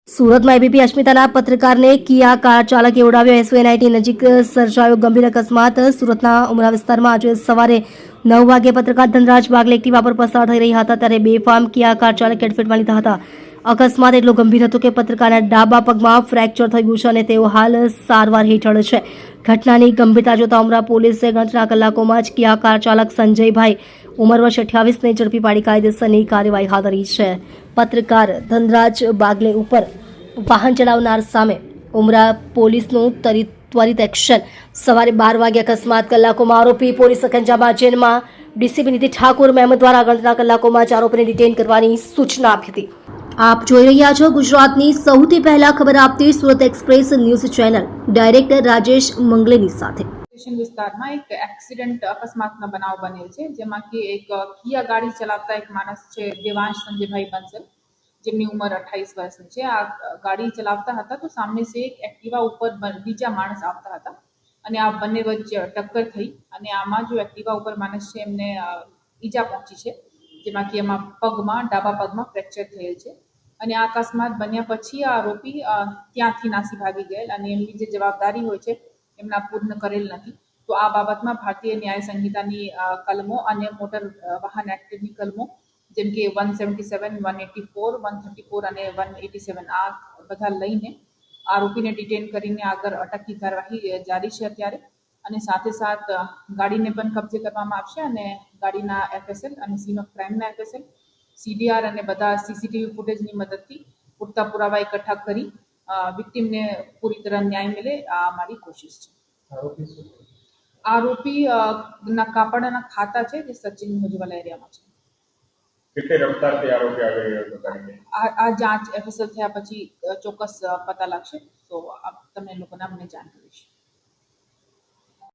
સુરતમાં એબીપી અસ્મિતાના પત્રકારને કિયા કાર ચાલકે ઉડાવ્યો. એસઓએનઆઈટી નજીક સર્જાયો ગંભીર અકસ્માત. સુરતના ઉમરા વિસ્તારમાં આજે સવારે 9 વાગે પત્રકાર ધનરાજ બાગલે એક્ટિવા પર પસાર થઈ રહ્યા હતા ત્યારે બેફામ કિયા કાર ચાલકે અડફેટમાં લીધા હતા. અકસ્માત એટલો ગંભીર હતો કે પત્રકારના ડાબા પગમાં ફ્રેક્ચર થયું છે અને તેઓ હાલ સારવાર હેઠળ છે. ઘટનાની ગંભીરતા જોતા ઉમરા પોલીસે ગણતરીના કલાકોમાં જ કિયા કાર ચાલક સંજયભાઈ ઉંમર વર્ષ 28ને ઝડપી પાડી કાયદેસરની કાર્યવાહી હાથ ધરી છે. પત્રકાર ધનરાજ બાગલે ઉપર વાહન ચલાવનાર સામે ઉમરા પોલીસનું ત્વરિત એક્શન. સવારે 12 વાગે અકસ્માત. કલાકોમાં આરોપી પોલીસ સકંજામાં જેલમાં. ડીસીપી નીતિ ઠાકોર મેમન દ્વારા ગણતરીના કલાકોમાં જ આરોપીને ડિટેન કરવાની સૂચના આપી હતી. આપ જોઈ રહ્યા છો ગુજરાતની સૌથી પહેલા ખબર આપતી Surat express news channel director Rajesh મંગલેની સાથે. સ્ટેશન વિસ્તારમાં એક એક્સિડન્ટ અકસ્માતનો બનાવ બનેલ છે, જેમાં કે એક કિયા ગાડી ચલાવતા એક માણસ છે દેવાંશ સંજયભાઈ બંસલ, જેમની ઉંમર 28 વર્ષની છે. આ ગાડી ચલાવતા હતા તો સામને સે એક એક્ટિવા ઉપર બીજા માણસ આવતા હતા અને આ બંને વચ્ચે ટક્કર થઈ અને આમાં જો એક્ટિવા ઉપર માણસ છે એમને ઈજા પહોંચી છે, જેમાં કે એમાં ડાબા પગમાં ફ્રેક્ચર થયેલ છે. અને આ અકસ્માત બન્યા પછી આ આરોપી ત્યાંથી નાસી ભાગી ગયેલ અને એમની જે જવાબદારી હોય છે એમના પૂર્ણ કરેલ નથી. તો આ બાબતમાં ભારતીય ન્યાય સંહિતાની કલમો અને મોટર વાહન એક્ટની કલમો જેમ કે 177, 184, 134 અને 187 આ બધા લઈને આરોપીને ડિટેન કરીને આગળ અટકની કાર્યવાહી જારી છે અત્યારે. અને સાથે સાથ ગાડીને પણ કબજે કરવામાં આવશે અને ગાડીના એફએસએલ અને સીન ઓફ ક્રાઇમના એફએસએલ, સીડીઆર અને બધા સીસીટીવી ફૂટેજની મદદથી પૂરતા પુરાવા એકઠા કરી વિક્ટીમને પૂરી તરહ ન્યાય મળે આ અમારી કોશિશ છે. આરોપી ના કાપડના ખાતા છે જે સચિન મુજવાલા એરિયામાં છે. કેટલી રફતારથી આરોપી આવી રહ્યો હતો ગાડીને? આ જાંચ એફએસએલ થયા પછી ચોક્કસ પતા લાગશે, તો તમને લોકોને અમને જાણ કરીશ.